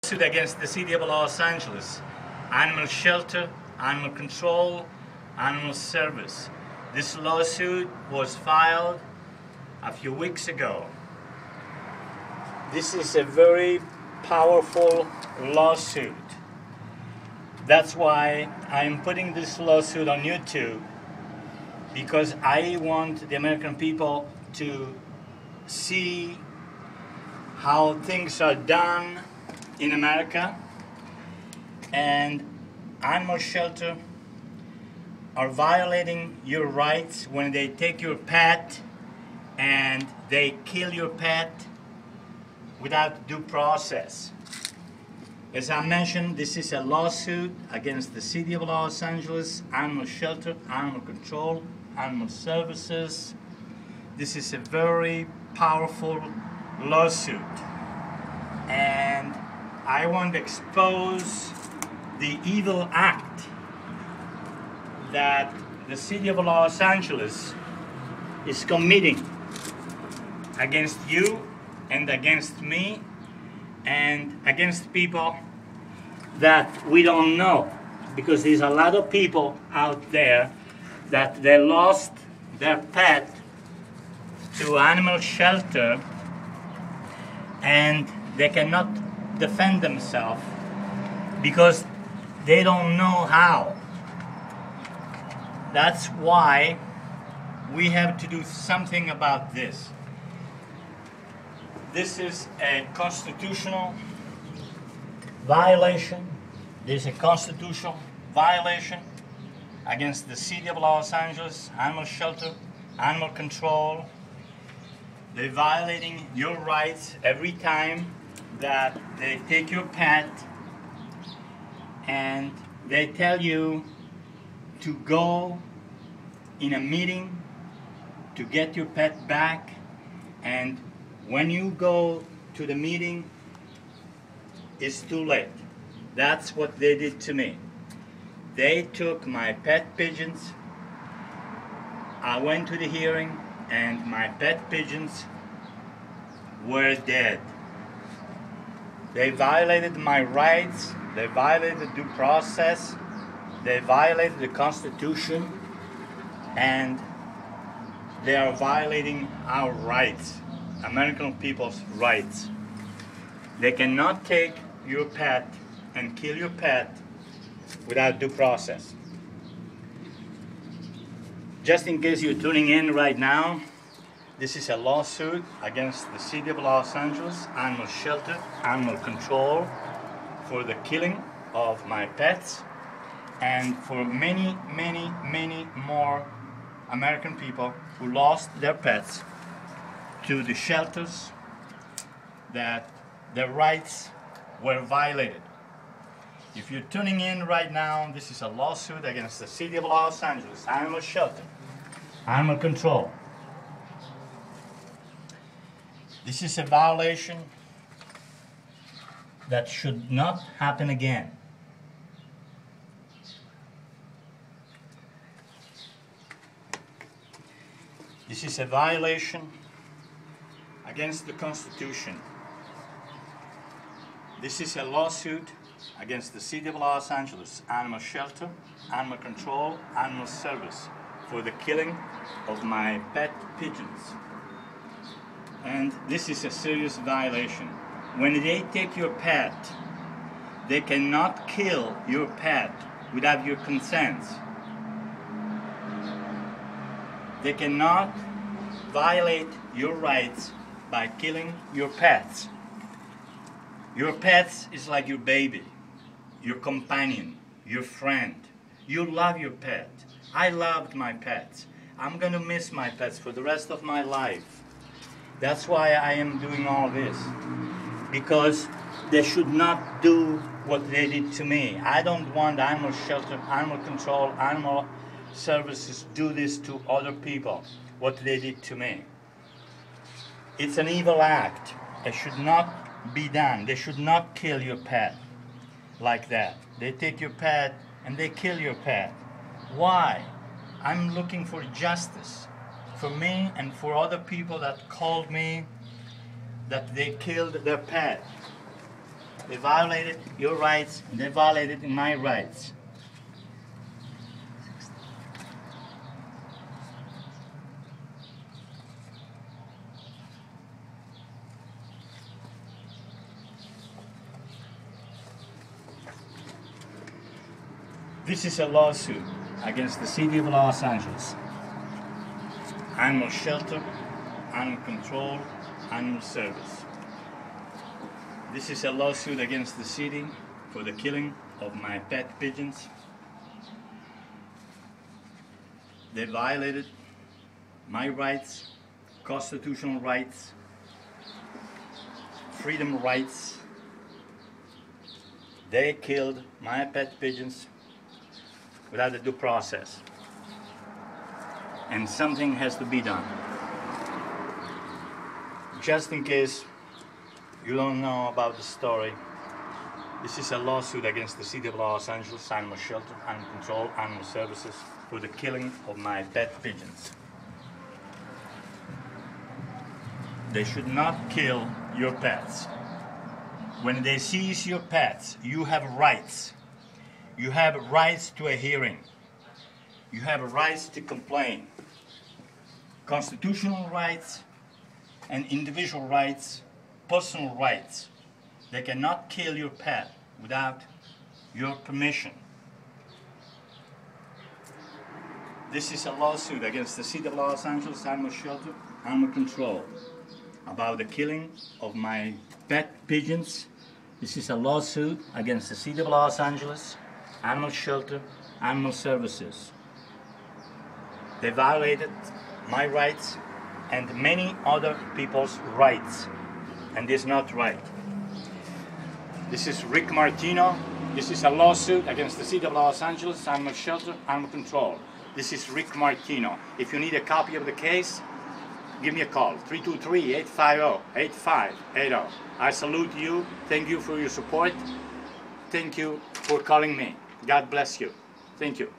Suit against the city of Los Angeles, animal shelter, animal control, animal service. This lawsuit was filed a few weeks ago. This is a very powerful lawsuit. That's why I'm putting this lawsuit on YouTube, because I want the American people to see how things are done in America. And animal shelter are violating your rights when they take your pet and they kill your pet without due process. As I mentioned, this is a lawsuit against the city of Los Angeles, animal shelter, animal control, animal services. This is a very powerful lawsuit, and I want to expose the evil act that the city of Los Angeles is committing against you and against me and against people that we don't know, because there's a lot of people out there that they lost their pet to animal shelter and they cannot defend themselves because they don't know how. That's why we have to do something about this. This is a constitutional violation. There's a constitutional violation against the city of Los Angeles, animal shelter, animal control. They're violating your rights every time that they take your pet and they tell you to go in a meeting to get your pet back, and when you go to the meeting, it's too late. That's what they did to me. They took my pet pigeons. I went to the hearing and my pet pigeons were dead. They violated my rights, they violated due process, they violated the Constitution, and they are violating our rights, American people's rights. They cannot take your pet and kill your pet without due process. Just in case you're tuning in right now, this is a lawsuit against the city of Los Angeles, animal shelter, animal control, for the killing of my pets, and for many, many, many more American people who lost their pets to the shelters, that their rights were violated. If you're tuning in right now, this is a lawsuit against the city of Los Angeles, animal shelter, animal control. This is a violation that should not happen again. This is a violation against the Constitution. This is a lawsuit against the city of Los Angeles, animal shelter, animal control, animal service, for the killing of my pet pigeons. And this is a serious violation. When they take your pet, they cannot kill your pet without your consent. They cannot violate your rights by killing your pets. Your pets is like your baby, your companion, your friend. You love your pet. I loved my pets. I'm going to miss my pets for the rest of my life. That's why I am doing all this, because they should not do what they did to me. I don't want animal shelter, animal control, animal services do this to other people, what they did to me. It's an evil act. It should not be done. They should not kill your pet like that. They take your pet and they kill your pet. Why? I'm looking for justice for me and for other people that called me that they killed their pet. They violated your rights, and they violated my rights. This is a lawsuit against the City of Los Angeles, Animal Shelter, Animal Control, Animal Service. This is a lawsuit against the city for the killing of my pet pigeons. They violated my rights, constitutional rights, freedom rights. They killed my pet pigeons without a due process. And something has to be done. Just in case you don't know about the story, this is a lawsuit against the City of Los Angeles, Animal Shelter, Animal Control, Animal Services for the killing of my pet pigeons. They should not kill your pets. When they seize your pets, you have rights. You have rights to a hearing. You have rights to complain. Constitutional rights and individual rights, personal rights. They cannot kill your pet without your permission. This is a lawsuit against the City of Los Angeles, Animal Shelter, Animal Control about the killing of my pet pigeons. This is a lawsuit against the City of Los Angeles, Animal Shelter, Animal Services. They violated my rights and many other people's rights, and this is not right. This is Rick Martino. This is a lawsuit against the City of Los Angeles, Animal Shelter, Animal Control. This is Rick Martino. If you need a copy of the case, give me a call, 323-850-8580. I salute you. Thank you for your support. Thank you for calling me. God bless you. Thank you.